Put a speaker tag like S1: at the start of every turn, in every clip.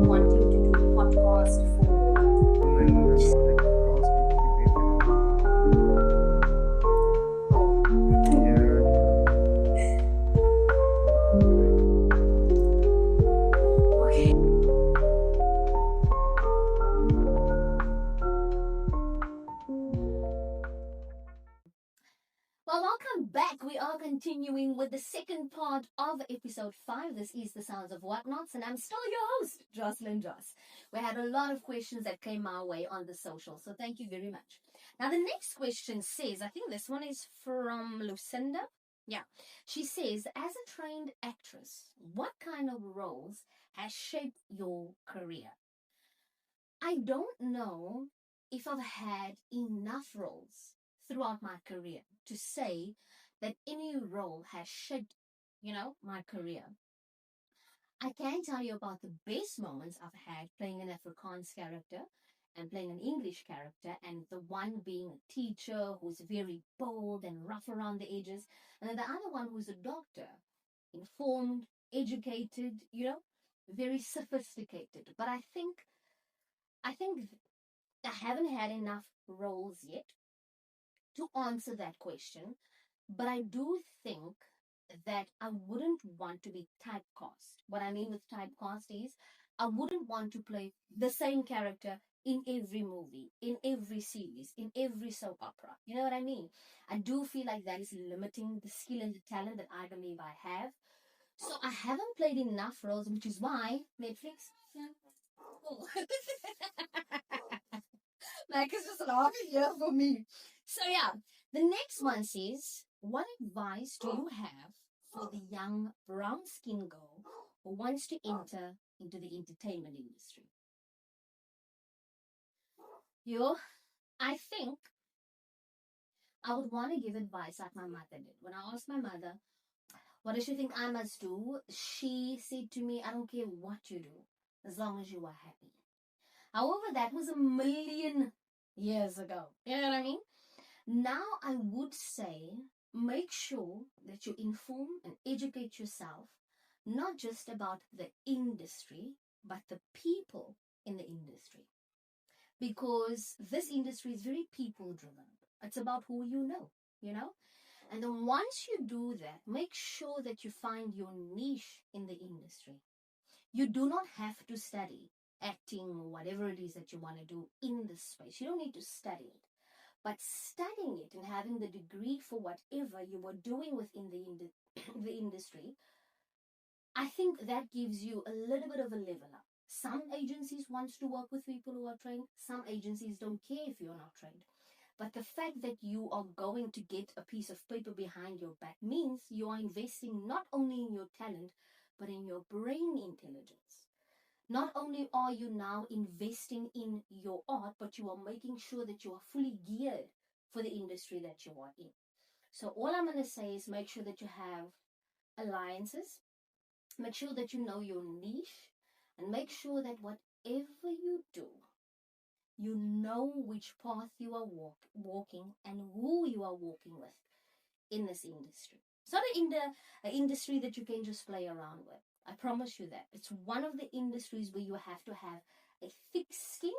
S1: wanting to do podcast for? Okay.
S2: Well, welcome back. We are continuing with the second part of episode 5. This is The Sounds of Whatnots, and I'm still your host, Jocelyn Joss. We had a lot of questions that came our way on the social, so thank you very much. Now, the next question says, I think this one is from Lucinda. Yeah. She says, as a trained actress, what kind of roles has shaped your career? I don't know if I've had enough roles throughout my career to say that any role has shaped, my career. I can tell you about the best moments I've had playing an Afrikaans character and playing an English character, and the one being a teacher who's very bold and rough around the edges, and then the other one who's a doctor, informed, educated, very sophisticated. But I think I haven't had enough roles yet to answer that question, but I do think that I wouldn't want to be typecast. What I mean with typecast is I wouldn't want to play the same character in every movie, in every series, in every soap opera. You know what I mean? I do feel like that is limiting the skill and the talent that I believe I have. So I haven't played enough roles, which is why Netflix. Oh. Like it's just laughing here for me. So yeah, the next one says, what advice do you have for the young brown skinned girl who wants to enter into the entertainment industry? Yo, I think I would want to give advice like my mother did. When I asked my mother, what does she think I must do? She said to me, I don't care what you do, as long as you are happy. However, that was a million years ago. You know what I mean? Now, I would say make sure that you inform and educate yourself, not just about the industry, but the people in the industry. Because this industry is very people driven. It's about who you know? And then once you do that, make sure that you find your niche in the industry. You do not have to study acting, whatever it is that you want to do in this space. You don't need to study it. But studying it and having the degree for whatever you were doing within the industry, I think that gives you a little bit of a level up. Some agencies want to work with people who are trained. Some agencies don't care if you're not trained. But the fact that you are going to get a piece of paper behind your back means you are investing not only in your talent, but in your brain intelligence. Not only are you now investing in your art, but you are making sure that you are fully geared for the industry that you are in. So all I'm going to say is make sure that you have alliances, make sure that you know your niche, and make sure that whatever you do, you know which path you are walking and who you are walking with in this industry. It's not an industry that you can just play around with. I promise you that. It's one of the industries where you have to have a thick skin,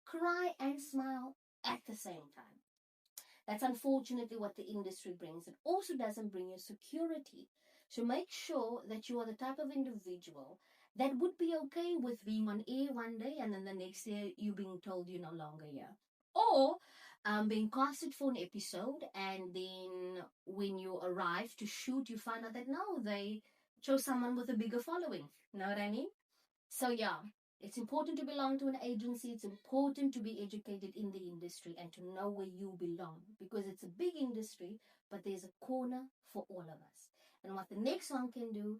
S2: cry and smile at the same time. That's unfortunately what the industry brings. It also doesn't bring you security. So make sure that you are the type of individual that would be okay with being on air one day and then the next day you being told you're no longer here. Or being casted for an episode and then when you arrive to shoot, you find out that no, they chose someone with a bigger following. You know what I mean? So yeah, it's important to belong to an agency. It's important to be educated in the industry and to know where you belong because it's a big industry, but there's a corner for all of us. And what the next one can do,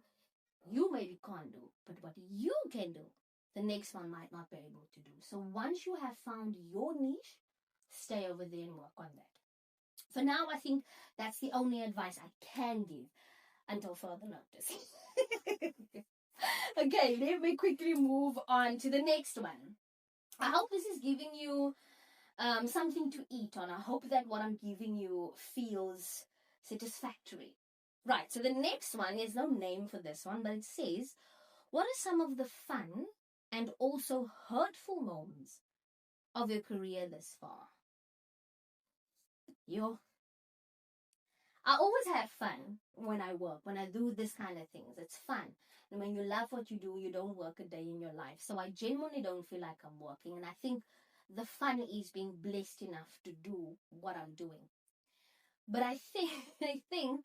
S2: you maybe can't do, but what you can do, the next one might not be able to do. So once you have found your niche, stay over there and work on that. For now, I think that's the only advice I can give until further notice. Okay, let me quickly move on to the next one. I hope this is giving you something to eat on. I hope that what I'm giving you feels satisfactory. Right, so the next one, there's no name for this one, but it says, what are some of the fun and also hurtful moments of your career this far? I always have fun when I work, when I do this kind of things. It's fun. And when you love what you do, you don't work a day in your life. So I genuinely don't feel like I'm working. And I think the fun is being blessed enough to do what I'm doing. But I think I think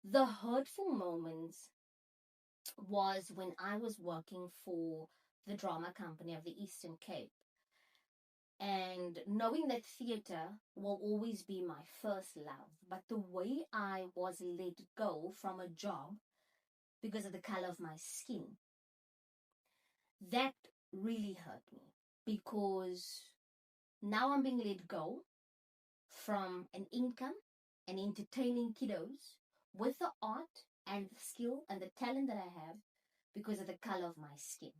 S2: the hurtful moments was when I was working for the drama company of the Eastern Cape. And knowing that theater will always be my first love, but the way I was let go from a job because of the color of my skin, that really hurt me, because now I'm being let go from an income and entertaining kiddos with the art and the skill and the talent that I have because of the color of my skin.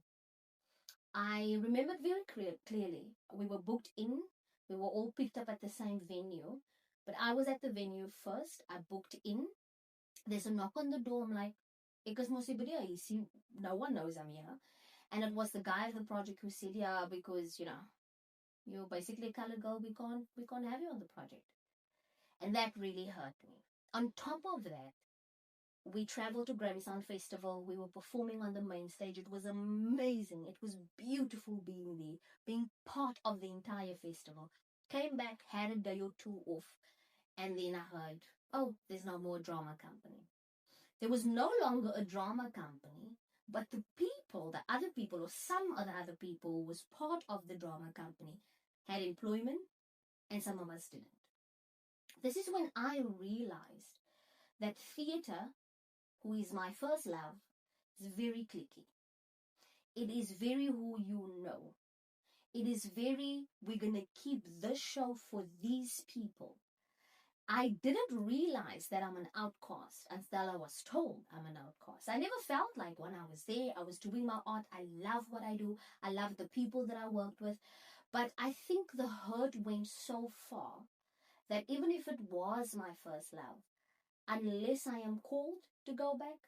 S2: I remembered very clearly. We were booked in. We were all picked up at the same venue. But I was at the venue first. I booked in. There's a knock on the door. I'm like, "Because you see, no one knows I'm here." And it was the guy of the project who said, "Yeah, because, you're basically a colored girl. We can't have you on the project." And that really hurt me. On top of that, we traveled to Grammy Sound Festival. We were performing on the main stage. It was amazing. It was beautiful being there, being part of the entire festival. Came back, had a day or two off, and then I heard, "Oh, there's no more drama company." There was no longer a drama company, but the other people, or some of the other people who was part of the drama company, had employment, and some of us didn't. This is when I realized that theater, who is my first love, is very cliquey. It is very who you know. It is very, we're going to keep this show for these people. I didn't realize that I'm an outcast until I was told I'm an outcast. I never felt like when I was there, I was doing my art. I love what I do. I love the people that I worked with. But I think the hurt went so far that even if it was my first love, unless I am called to go back,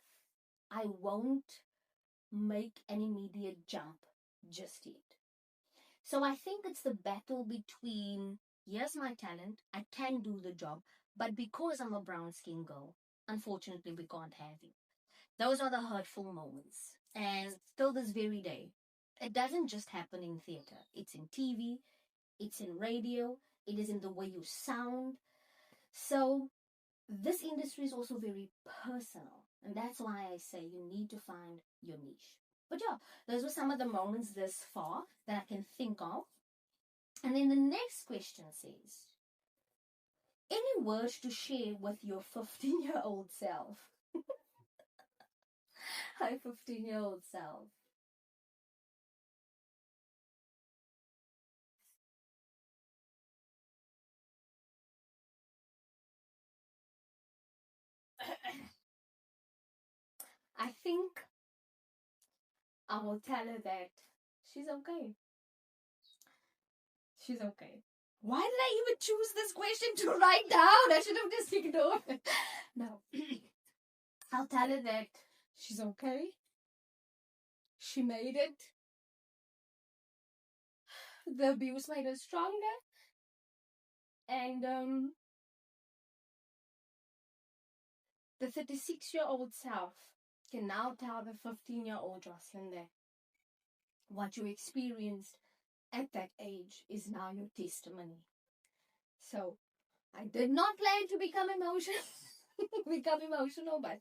S2: I won't make an immediate jump just yet. So I think it's the battle between, here's my talent, I can do the job, but because I'm a brown skin girl, unfortunately we can't have you. Those are the hurtful moments. And still this very day, it doesn't just happen in theater. It's in TV, it's in radio, it is in the way you sound. So this industry is also very personal. And that's why I say you need to find your niche. But yeah, those were some of the moments this far that I can think of. And then the next question says, any words to share with your 15-year-old self? Hi, 15-year-old self. I think I will tell her that she's okay. She's okay. Why did I even choose this question to write down? I should have just ignored it. No. I'll tell her that she's okay. She made it. The abuse made her stronger. And the 36-year-old self can now tell the 15-year-old Jocelyn that what you experienced at that age is now your testimony. So I did not plan to become emotional, but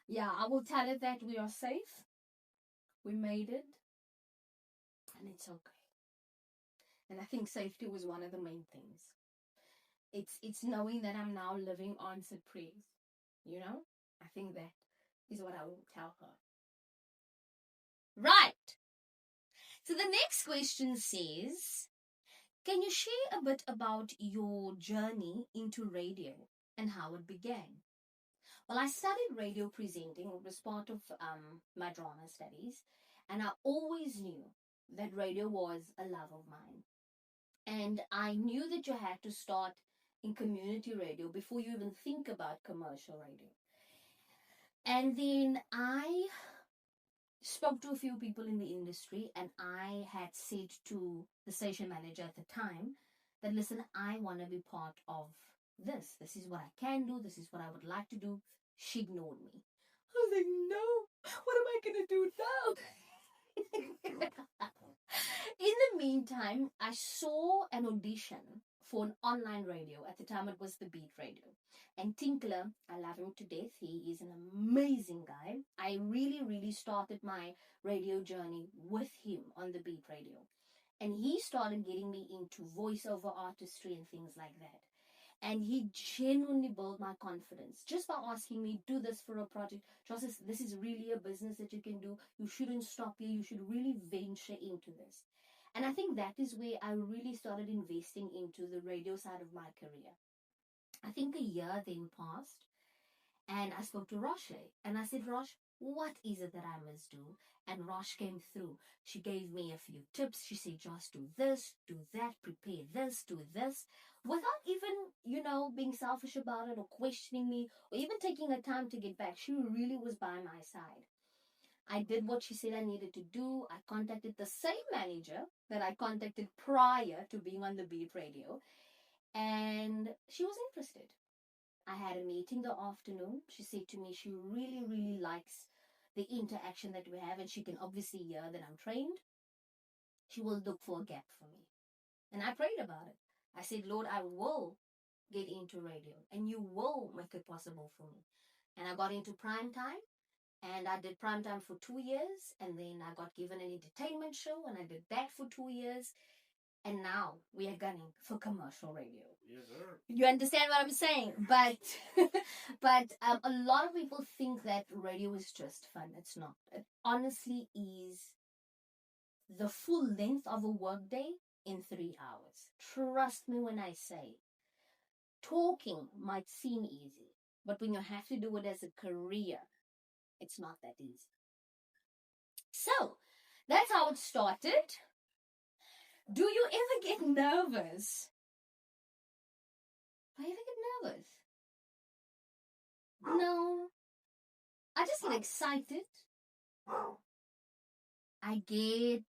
S2: yeah, I will tell it that we are safe. We made it. And it's okay. And I think safety was one of the main things. It's knowing that I'm now living answered prayers. I think that is what I will tell her. Right. So the next question says, can you share a bit about your journey into radio and how it began? Well, I studied radio presenting. It was part of my drama studies. And I always knew that radio was a love of mine. And I knew that you had to start in community radio before you even think about commercial radio. And then I spoke to a few people in the industry, and I had said to the station manager at the time that, listen, I want to be part of this. This is what I can do. This is what I would like to do. She ignored me. I was like, no, what am I going to do now? In the meantime, I saw an audition for an online radio. At the time, it was the Beat Radio. And Tinkler, I love him to death. He is an amazing guy. I really, really started my radio journey with him on the Beat Radio. And he started getting me into voiceover artistry and things like that. And he genuinely built my confidence just by asking me, do this for a project. Just this is really a business that you can do. You shouldn't stop here. You should really venture into this. And I think that is where I really started investing into the radio side of my career. I think a year then passed, and I spoke to Rosh, and I said, Rosh, what is it that I must do? And Rosh came through. She gave me a few tips. She said, just do this, do that, prepare this, do this, without even, being selfish about it or questioning me or even taking her time to get back. She really was by my side. I did what she said I needed to do. I contacted the same manager that I contacted prior to being on the Beat Radio, and she was interested. I had a meeting the afternoon. She said to me she really, really likes the interaction that we have, and she can obviously hear that I'm trained. She will look for a gap for me. And I prayed about it. I said, Lord, I will get into radio, and you will make it possible for me. And I got into prime time. And I did prime time for 2 years, and then I got given an entertainment show, and I did that for 2 years. And now we are gunning for commercial radio.
S3: Yes, sir.
S2: You understand what I'm saying? But a lot of people think that radio is just fun. It's not. It honestly is the full length of a workday in 3 hours. Trust me when I say, talking might seem easy, but when you have to do it as a career, it's not that easy. So, that's how it started. Do you ever get nervous? Do I ever get nervous? No. I just get excited. I get,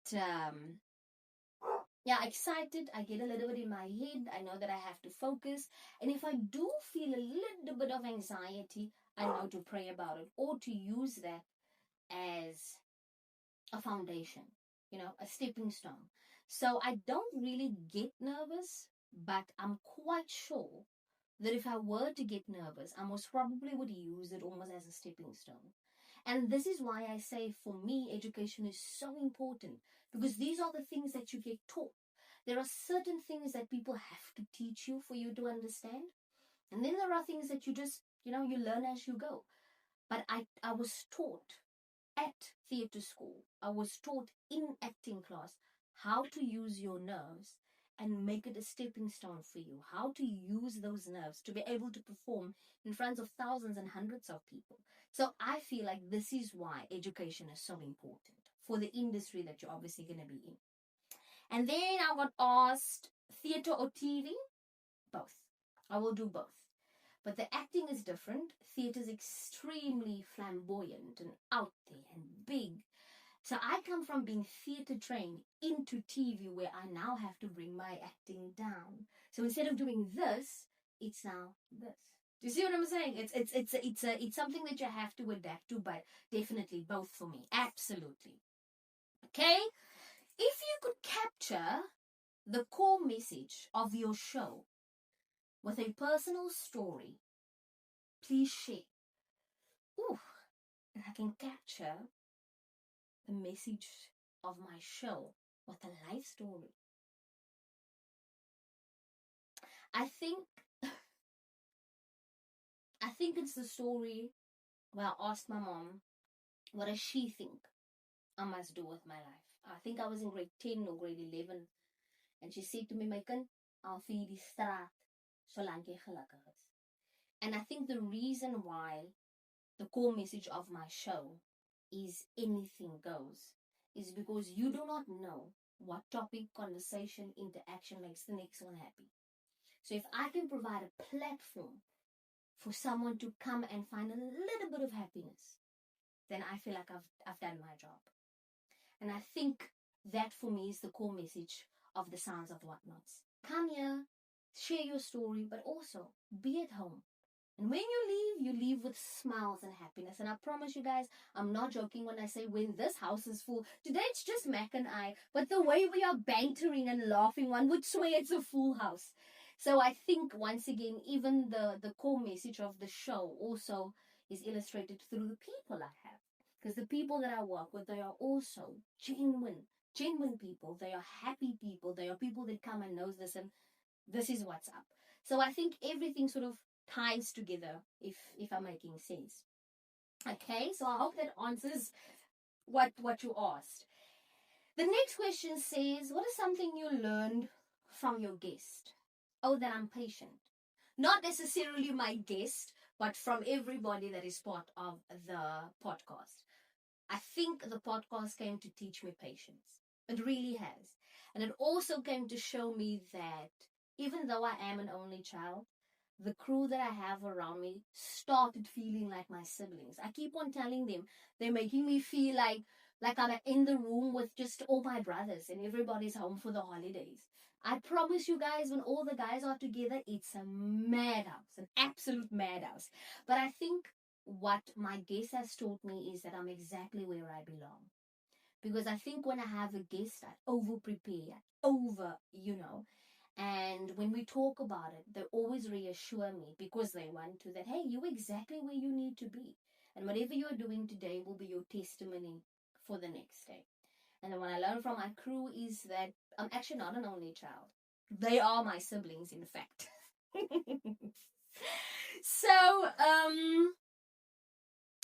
S2: excited. I get a little bit in my head. I know that I have to focus. And if I do feel a little bit of anxiety, I know to pray about it or to use that as a foundation, a stepping stone. So I don't really get nervous, but I'm quite sure that if I were to get nervous, I most probably would use it almost as a stepping stone. And this is why I say, for me, education is so important, because these are the things that you get taught. There are certain things that people have to teach you for you to understand. And then there are things that you just, you learn as you go. But I was taught at theatre school, I was taught in acting class how to use your nerves and make it a stepping stone for you, how to use those nerves to be able to perform in front of thousands and hundreds of people. So I feel like this is why education is so important for the industry that you're obviously going to be in. And then I got asked, theatre or TV? Both. I will do both. But the acting is different. Theatre is extremely flamboyant and out there and big. So I come from being theatre trained into TV, where I now have to bring my acting down. So instead of doing this, it's now this. Do you see what I'm saying? It's something that you have to adapt to, but definitely both for me. Absolutely. Okay? If you could capture the core message of your show with a personal story, please share. Ooh, and I can capture the message of my show with a life story. I think it's the story where I asked my mom, what does she think I must do with my life? I think I was in grade 10 or grade 11. And she said to me, my kind, I'll feed die straat solank jy gelukkig is. And I think the reason why the core message of my show is anything goes is because you do not know what topic, conversation, interaction makes the next one happy. So if I can provide a platform for someone to come and find a little bit of happiness, then I feel like I've done my job. And I think that for me is the core message of the Sounds of Whatnots. Come here, share your story, but also be at home. And when you leave with smiles and happiness. And I promise you guys, I'm not joking when I say when this house is full. Today it's just Mac and I, but the way we are bantering and laughing, one would swear it's a full house. So I think, once again, even the core message of the show also is illustrated through the people I have. Because the people that I work with, they are also genuine people. They are happy people. They are people that come and knows this, and this is what's up. So I think everything sort of ties together, if I'm making sense. Okay, so I hope that answers what you asked. The next question says, what is something you learned from your guest? Oh, that I'm patient. Not necessarily my guest, but from everybody that is part of the podcast. I think the podcast came to teach me patience. It really has. And it also came to show me that even though I am an only child, the crew that I have around me started feeling like my siblings. I keep on telling them they're making me feel like I'm in the room with just all my brothers and everybody's home for the holidays. I promise you guys, when all the guys are together, it's a madhouse, an absolute madhouse. But I think what my guest has taught me is that I'm exactly where I belong. Because I think when I have a guest, I over prepare, and when we talk about it, they always reassure me, because they want to, that, hey, you're exactly where you need to be. And whatever you're doing today will be your testimony for the next day. And then what I learned from my crew is that I'm actually not an only child. They are my siblings, in fact. So,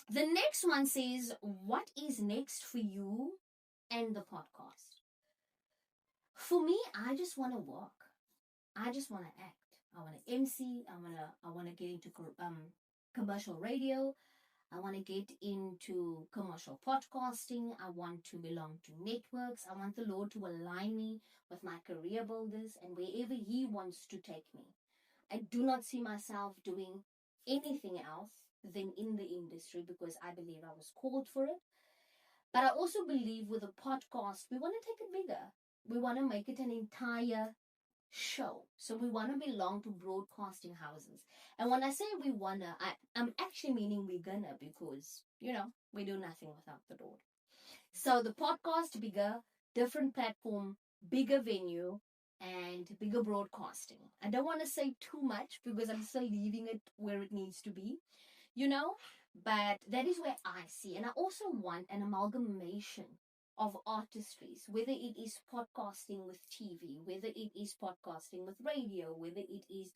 S2: the next one says, what is next for you and the podcast? For me, I just want to work. I just want to act. I want to MC. I want to get into commercial radio. I want to get into commercial podcasting. I want to belong to networks. I want the Lord to align me with my career builders and wherever He wants to take me. I do not see myself doing anything else than in the industry, because I believe I was called for it. But I also believe with a podcast, we want to take it bigger. We want to make it an entire show. So we want to belong to broadcasting houses. And when I say we want to, I'm actually meaning we're gonna, because, we do nothing without the Lord. So the podcast, bigger, different platform, bigger venue, and bigger broadcasting. I don't want to say too much because I'm still leaving it where it needs to be, but that is where I see. And I also want an amalgamation of artistries, whether it is podcasting with TV, whether it is podcasting with radio, whether it is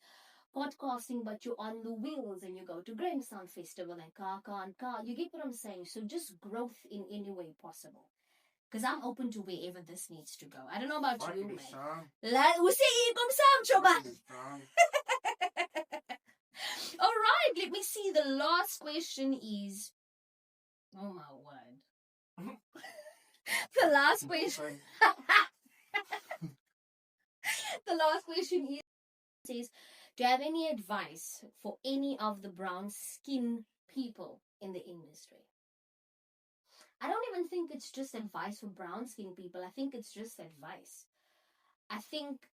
S2: podcasting but you're on the wheels and you go to Grandstand Festival and car. You get what I'm saying? So just growth in any way possible. Because I'm open to wherever this needs to go. I don't know about you, man. All right, let me see. The last question is, oh my word. The last question. The last question says, do you have any advice for any of the brown skin people in the industry? I don't even think it's just advice for brown skin people. I think it's just advice. I think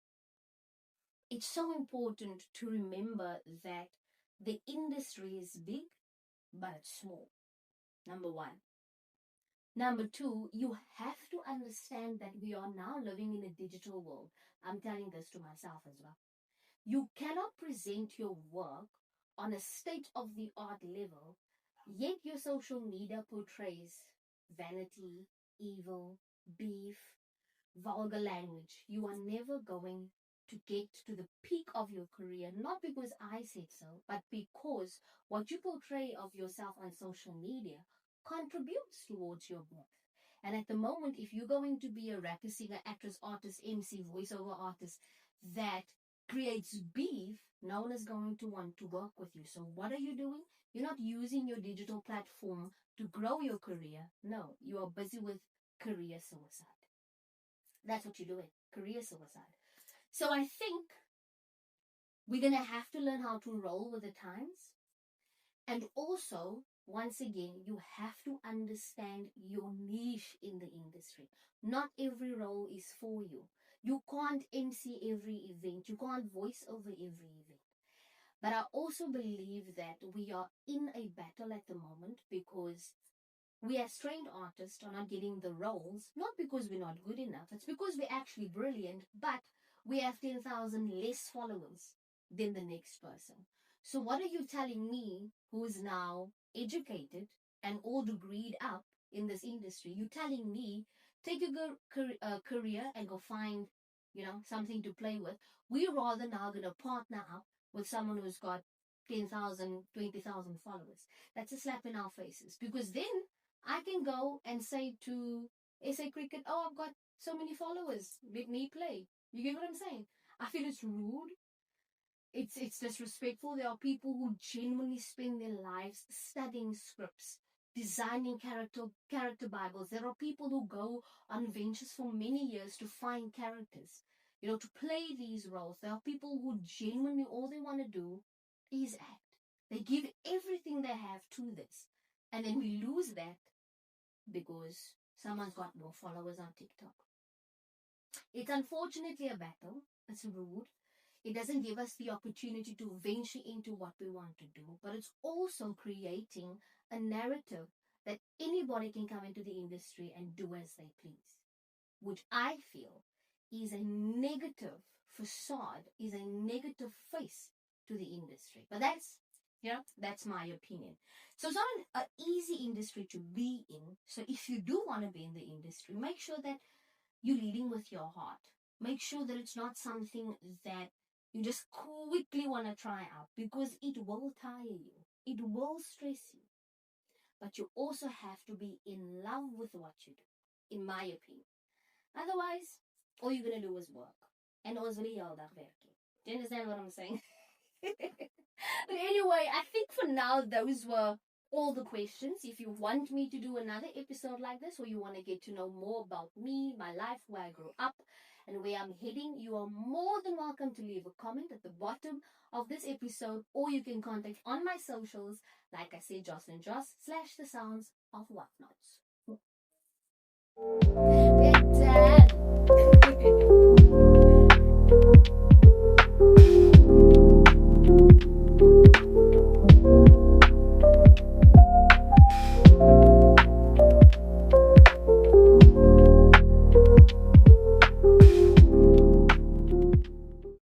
S2: it's so important to remember that the industry is big, but it's small. Number one. Number two, you have to understand that we are now living in a digital world. I'm telling this to myself as well. You cannot present your work on a state-of-the-art level, yet your social media portrays vanity, evil, beef, vulgar language. You are never going to get to the peak of your career, not because I said so, but because what you portray of yourself on social media contributes towards your growth. And at the moment, if you're going to be a rapper, singer, actress, artist, MC, voiceover artist that creates beef, no one is going to want to work with you. So what are you doing? You're not using your digital platform to grow your career. No, you are busy with career suicide. That's what you're doing, career suicide. So I think we're going to have to learn how to roll with the times. And also, once again, you have to understand your niche in the industry. Not every role is for you. You can't MC every event. You can't voice over every event. But I also believe that we are in a battle at the moment because we as trained artists are not getting the roles, not because we're not good enough. It's because we're actually brilliant, but we have 10,000 less followers than the next person. So what are you telling me, who is now educated and all degreed up in this industry? You're telling me, take a career and go find, something to play with. We're rather now going to partner up with someone who's got 10,000, 20,000 followers. That's a slap in our faces, because then I can go and say to SA Cricket, oh, I've got so many followers, let me play. You get what I'm saying? I feel it's rude. It's disrespectful. There are people who genuinely spend their lives studying scripts, designing character bibles. There are people who go on ventures for many years to find characters, to play these roles. There are people who genuinely, all they want to do is act. They give everything they have to this. And then we lose that because someone's got more followers on TikTok. It's unfortunately a battle. It's rude. It doesn't give us the opportunity to venture into what we want to do, but it's also creating a narrative that anybody can come into the industry and do as they please, which I feel is a negative facade, is a negative face to the industry. But that's my opinion. So it's not an easy industry to be in. So if you do want to be in the industry, make sure that you're leading with your heart. Make sure that it's not something that you just quickly want to try out, because it will tire you. It will stress you. But you also have to be in love with what you do, in my opinion. Otherwise, all you're going to do is work. And ons wil die hele dag werk. Do you understand what I'm saying? But anyway, I think for now, those were all the questions. If you want me to do another episode like this, or you want to get to know more about me, my life, where I grew up, and where I'm heading, you are more than welcome to leave a comment at the bottom of this episode, or you can contact on my socials, like I said, Jocelyn Joss / the sounds of Whatnots. We're done.